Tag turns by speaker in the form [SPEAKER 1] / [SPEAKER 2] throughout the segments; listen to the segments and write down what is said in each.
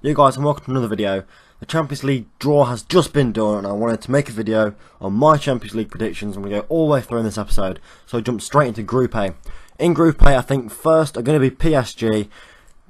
[SPEAKER 1] You guys, and welcome to another video. The Champions League draw has just been done and I wanted to make a video on my Champions League predictions. I'm going to go all the way through in this episode, so I jump straight into Group A. In Group A, I think first are going to be PSG.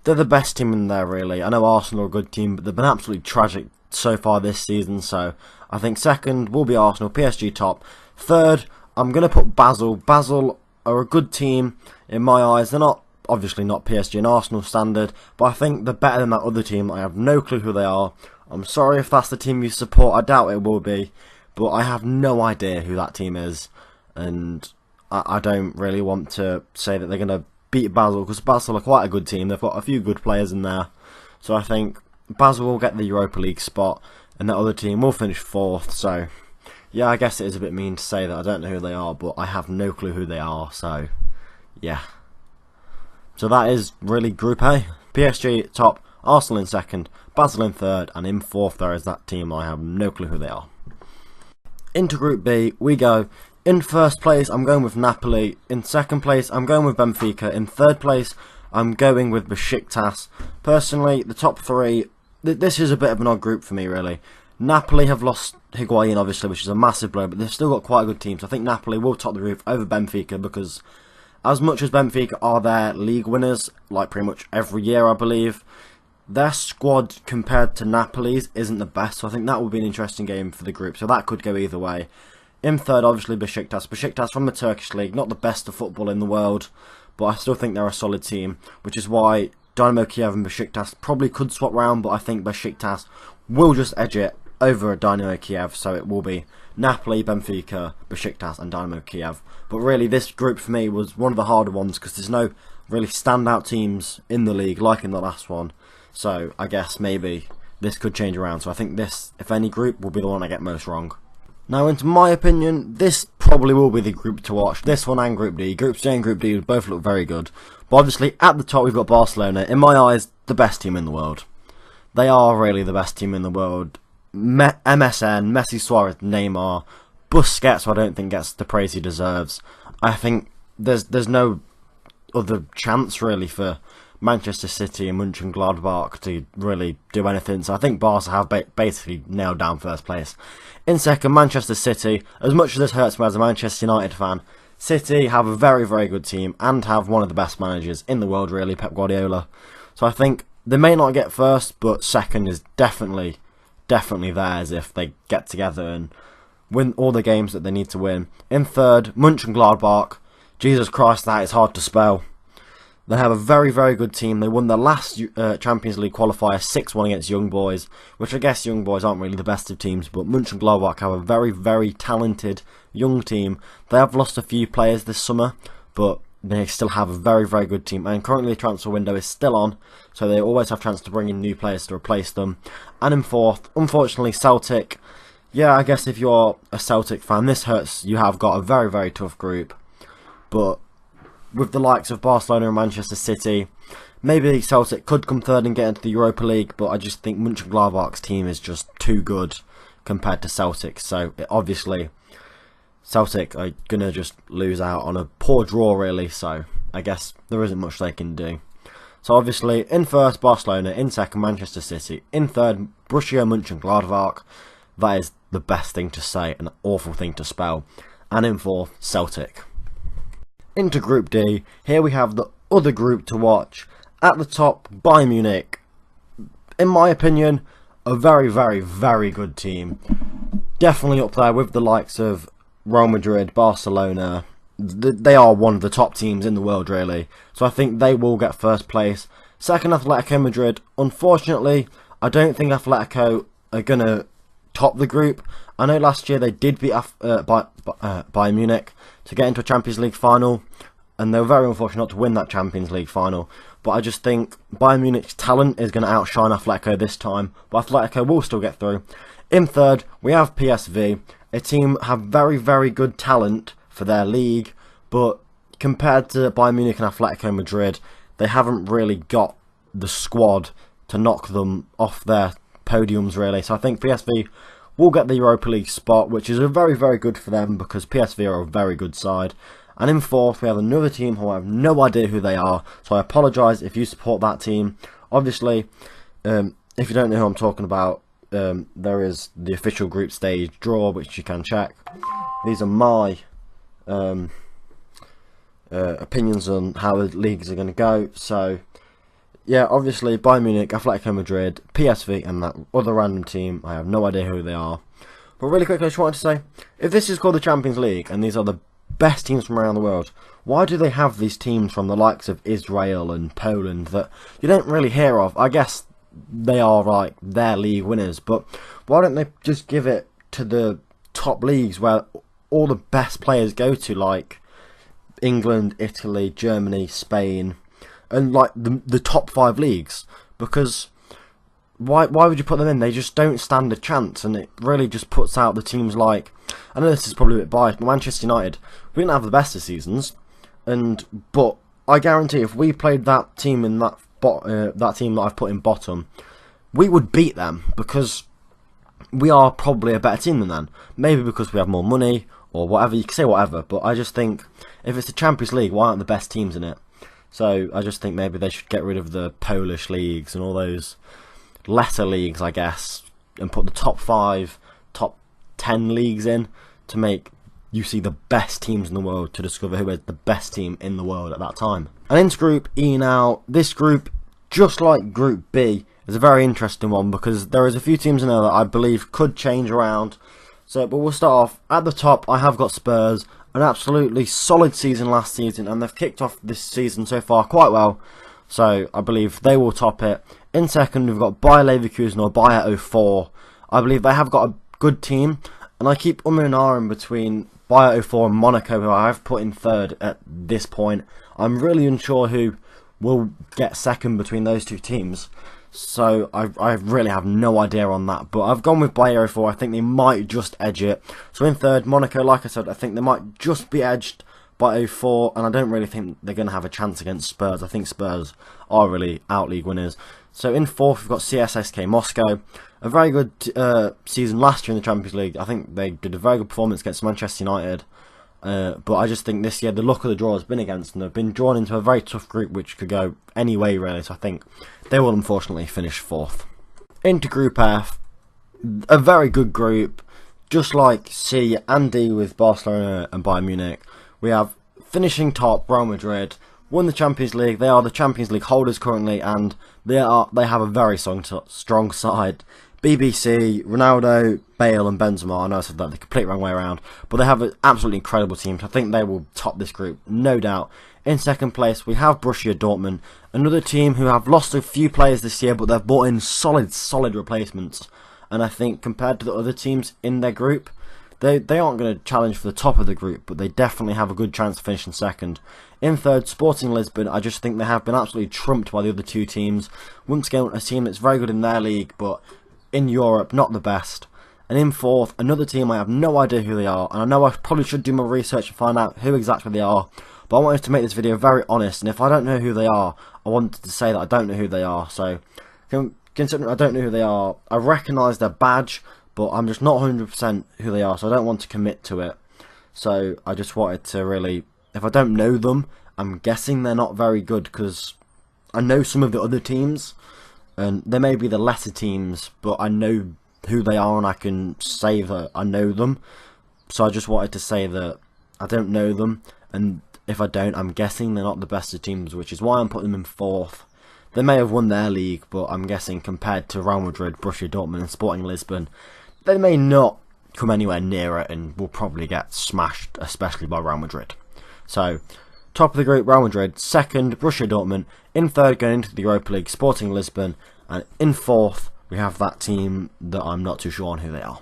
[SPEAKER 1] They're the best team in there, really. I know Arsenal are a good team, but they've been absolutely tragic so far this season, so I think second will be Arsenal, PSG top. Third, I'm going to put Basel. Basel are a good team in my eyes. They're not obviously not PSG and Arsenal standard, but I think they're better than that other team. I have no clue who they are. I'm sorry if that's the team you support. I doubt it will be, but I have no idea who that team is, and I don't really want to say that they're going to beat Basel, because Basel are quite a good team. They've got a few good players in there, so I think Basel will get the Europa League spot, and that other team will finish fourth. So yeah, I guess it is a bit mean to say that I don't know who they are, but I have no clue who they are, so yeah. So that is really Group A. PSG top, Arsenal in second, Basel in third, and in fourth there is that team I have no clue who they are. Into Group B we go. In first place I'm going with Napoli, in second place I'm going with Benfica, in third place I'm going with Besiktas. Personally, the top three, this is a bit of an odd group for me really. Napoli have lost Higuain obviously, which is a massive blow, but they've still got quite a good team, so I think Napoli will top the group over Benfica, because as much as Benfica are their league winners, like pretty much every year I believe, their squad compared to Napoli's isn't the best, so I think that will be an interesting game for the group, so that could go either way. In third, obviously Besiktas. Besiktas from the Turkish league, not the best of football in the world, but I still think they're a solid team, which is why Dynamo Kiev and Besiktas probably could swap round, but I think Besiktas will just edge it over Dynamo Kiev, so it will be Napoli, Benfica, Besiktas and Dynamo Kiev. But really this group for me was one of the harder ones, because there's no really standout teams in the league like in the last one, so I guess maybe this could change around. So I think this, if any group, will be the one I get most wrong. Now, into my opinion, this probably will be the group to watch. This one and Group D. Group C and Group D both look very good. But obviously, at the top we've got Barcelona. In my eyes, the best team in the world. They are really the best team in the world. MSN, Messi, Suarez, Neymar, Busquets, I don't think gets the praise he deserves. I think there's no other chance really for Manchester City and Mönchengladbach to really do anything, so I think Barca have basically nailed down first place. In second, Manchester City. As much as this hurts me as a Manchester United fan, City have a very, very good team and have one of the best managers in the world really, Pep Guardiola. So I think they may not get first, but second is definitely theirs if they get together and win all the games that they need to win. In third, Mönchengladbach. Jesus Christ, that is hard to spell. They have a very, very good team. They won their last Champions League qualifier 6-1 against Young Boys, which I guess Young Boys aren't really the best of teams, but Mönchengladbach have a very, very talented young team. They have lost a few players this summer, but they still have a very, very good team, and currently the transfer window is still on, so they always have a chance to bring in new players to replace them. And in fourth, unfortunately, Celtic. Yeah, I guess if you're a Celtic fan, this hurts. You have got a very, very tough group, but with the likes of Barcelona and Manchester City, maybe Celtic could come third and get into the Europa League, but I just think Mönchengladbach's team is just too good compared to Celtic, so obviously Celtic are going to just lose out on a poor draw really, so I guess there isn't much they can do. So obviously, in first, Barcelona, in second, Manchester City, in third, Borussia Mönchengladbach. That is the best thing to say, an awful thing to spell. And in fourth, Celtic. Into Group D, here we have the other group to watch. At the top, Bayern Munich. In my opinion, a very, very, very good team. Definitely up there with the likes of Real Madrid, Barcelona. They are one of the top teams in the world really, so I think they will get first place. Second, Atletico Madrid. Unfortunately, I don't think Atletico are going to top the group. I know last year they did beat Bayern Munich to get into a Champions League final, and they were very unfortunate not to win that Champions League final, but I just think Bayern Munich's talent is going to outshine Atletico this time, but Atletico will still get through. In third, we have PSV. A team have very, very good talent for their league, but compared to Bayern Munich and Atletico Madrid, they haven't really got the squad to knock them off their podiums really. So I think PSV will get the Europa League spot, which is a very, very good for them, because PSV are a very good side. And in fourth, we have another team who I have no idea who they are, so I apologise if you support that team. Obviously, if you don't know who I'm talking about, there is the official group stage draw, which you can check. These are my opinions on how the leagues are going to go. So yeah, obviously Bayern Munich, Atletico Madrid, PSV, and that other random team, I have no idea who they are. But really quickly, I just wanted to say, if this is called the Champions League, and these are the best teams from around the world, why do they have these teams from the likes of Israel and Poland that you don't really hear of? I guess they are like their league winners, but why don't they just give it to the top leagues where all the best players go to, like England, Italy, Germany, Spain, and like the top 5 leagues? Because why would you put them in? They just don't stand a chance, and it really just puts out the teams like, I know this is probably a bit biased, but Manchester United, we didn't have the best of seasons, but I guarantee if we played that team in that team that I've put in bottom, we would beat them, because we are probably a better team than them. Maybe because we have more money or whatever, you can say whatever, but I just think if it's the Champions League, why aren't the best teams in it? So I just think maybe they should get rid of the Polish leagues and all those lesser leagues, I guess, and put the top 5, top 10 leagues in to make you see the best teams in the world, to discover who is the best team in the world at that time. And into Group E now, this group, just like Group B, is a very interesting one because there is a few teams in there that I believe could change around. So, but we'll start off at the top. I have got Spurs, an absolutely solid season last season, and they've kicked off this season so far quite well. So I believe they will top it. In second, we've got Bayer Leverkusen, or Bayer 04. I believe they have got a good team, and I keep umming and ahhing between Bayer 04 and Monaco, who I have put in third at this point. I'm really unsure who will get second between those two teams, so I really have no idea on that. But I've gone with Bayer 04. I think they might just edge it. So in third, Monaco, like I said, I think they might just be edged by 04, and I don't really think they're going to have a chance against Spurs. I think Spurs are really out-league winners. So in fourth, we've got CSKA Moscow. A very good season last year in the Champions League. I think they did a very good performance against Manchester United. But I just think this year, the luck of the draw has been against them. They've been drawn into a very tough group, which could go any way, really. So I think they will unfortunately finish fourth. Into Group F, a very good group. Just like C and D with Barcelona and Bayern Munich. We have finishing top Real Madrid, won the Champions League. They are the Champions League holders currently, and they have a very strong side. BBC, Ronaldo, Bale and Benzema. I know I said that the complete wrong way around, but they have an absolutely incredible team. So I think they will top this group, no doubt. In second place, we have Borussia Dortmund, another team who have lost a few players this year, but they've brought in solid replacements. And I think compared to the other teams in their group, they aren't going to challenge for the top of the group, but they definitely have a good chance of finishing second. In third, Sporting Lisbon. I just think they have been absolutely trumped by the other two teams. Once again, a team that's very good in their league, but in Europe, not the best. And in fourth, another team I have no idea who they are, and I know I probably should do my research and find out who exactly they are, but I wanted to make this video very honest, and if I don't know who they are, I wanted to say that I don't know who they are. So, considering I don't know who they are, I recognise their badge, but I'm just not 100% who they are, so I don't want to commit to it. So I just wanted to really, if I don't know them, I'm guessing they're not very good, because I know some of the other teams, and they may be the lesser teams, but I know who they are and I can say that I know them. So I just wanted to say that I don't know them, and if I don't, I'm guessing they're not the best of teams, which is why I'm putting them in fourth. They may have won their league, but I'm guessing compared to Real Madrid, Borussia Dortmund and Sporting Lisbon, they may not come anywhere near it and will probably get smashed, especially by Real Madrid. So, top of the group, Real Madrid. Second, Borussia Dortmund. In third, going into the Europa League, Sporting Lisbon. And in fourth, we have that team that I'm not too sure on who they are.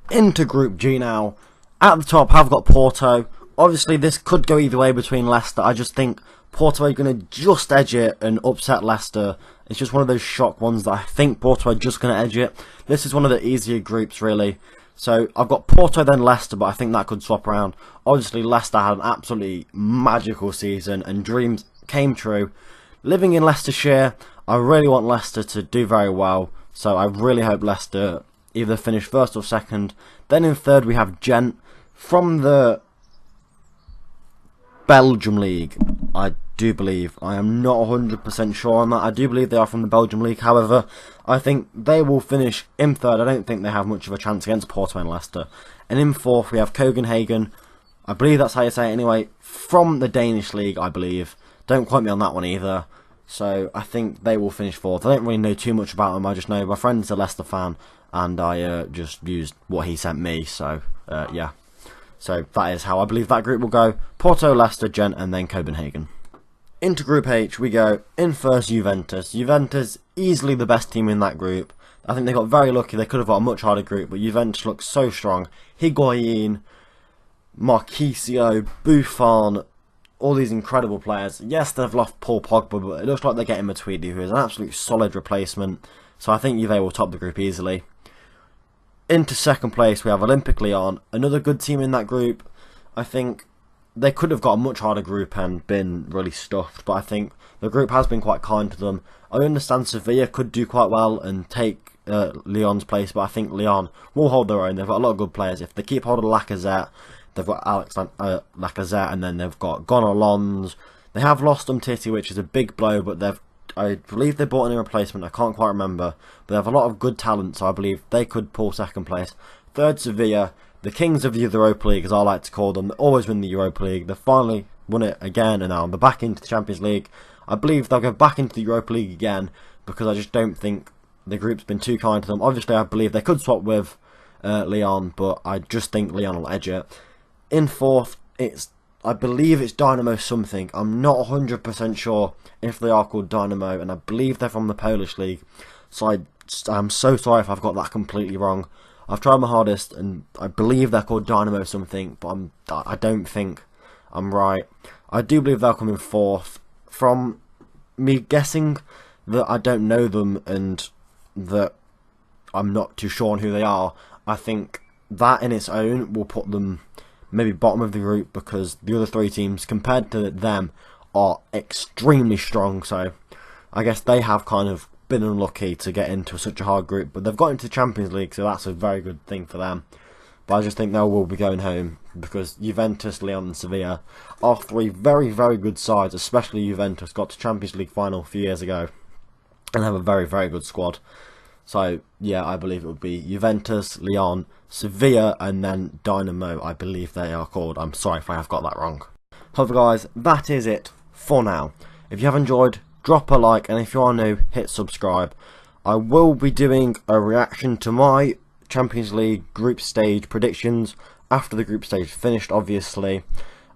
[SPEAKER 1] Into Group G now. At the top, I've got Porto. Obviously, this could go either way between Leicester. I just think Porto are going to just edge it and upset Leicester. It's just one of those shock ones that I think Porto are just going to edge it. This is one of the easier groups, really. So I've got Porto, then Leicester, but I think that could swap around. Obviously, Leicester had an absolutely magical season and dreams came true. Living in Leicestershire, I really want Leicester to do very well. So I really hope Leicester either finish first or second. Then in third, we have Gent from the Belgium League. I do believe. I am not 100% sure on that. I do believe they are from the Belgium League. However, I think they will finish in third. I don't think they have much of a chance against Porto and Leicester. And in fourth, we have Copenhagen. I believe that's how you say it anyway. From the Danish League, I believe. Don't quote me on that one either. So I think they will finish fourth. I don't really know too much about them. I just know my friend's a Leicester fan, and I just used what he sent me. So yeah. So that is how I believe that group will go. Porto, Leicester, Gent, and then Copenhagen. Into Group H we go. In first, Juventus. Juventus, easily the best team in that group. I think they got very lucky. They could have got a much harder group, but Juventus looks so strong. Higuain, Marquisio, Buffon, all these incredible players. Yes, they've lost Paul Pogba, but it looks like they're getting Matuidi, who is an absolute solid replacement. So I think Juve will top the group easily. Into second place, we have Olympique Lyon, another good team in that group. I think they could have got a much harder group and been really stuffed, but I think the group has been quite kind to them. I understand Sevilla could do quite well and take Lyon's place, but I think Lyon will hold their own. They've got a lot of good players. If they keep hold of Lacazette, they've got Lacazette, and then they've got Gonalons. They have lost Umtiti, which is a big blow, but I believe they bought in a replacement. I can't quite remember, but they have a lot of good talent, so I believe they could pull second place. Third, Sevilla, the kings of the Europa League, as I like to call them. They always win the Europa League. They finally won it again, and now they're back into the Champions League. I believe they'll go back into the Europa League again, because I just don't think the group's been too kind to them. Obviously, I believe they could swap with Lyon, but I just think Lyon will edge it. In fourth, I believe it's Dynamo something. I'm not 100% sure if they are called Dynamo, and I believe they're from the Polish league. So I'm so sorry if I've got that completely wrong. I've tried my hardest, and I believe they're called Dynamo something, but I don't think I'm right. I do believe they'll come in fourth. From me guessing that I don't know them and that I'm not too sure on who they are, I think that in its own will put them maybe bottom of the group, because the other three teams compared to them are extremely strong. So I guess they have kind of been unlucky to get into such a hard group, but they've got into the Champions League, so that's a very good thing for them. But I just think they will be going home, because Juventus, Lyon and Sevilla are three very, very good sides. Especially Juventus got to Champions League final a few years ago and have a very, very good squad. So yeah, I believe it would be Juventus, Lyon, Sevilla, and then Dynamo, I believe they are called. I'm sorry if I have got that wrong. However guys, that is it for now. If you have enjoyed, drop a like, and if you are new, hit subscribe. I will be doing a reaction to my Champions League group stage predictions after the group stage finished, obviously.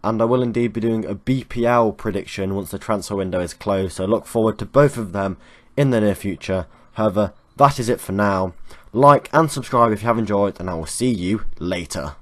[SPEAKER 1] And I will indeed be doing a BPL prediction once the transfer window is closed, so look forward to both of them in the near future. However, that is it for now. Like and subscribe if you have enjoyed, and I will see you later.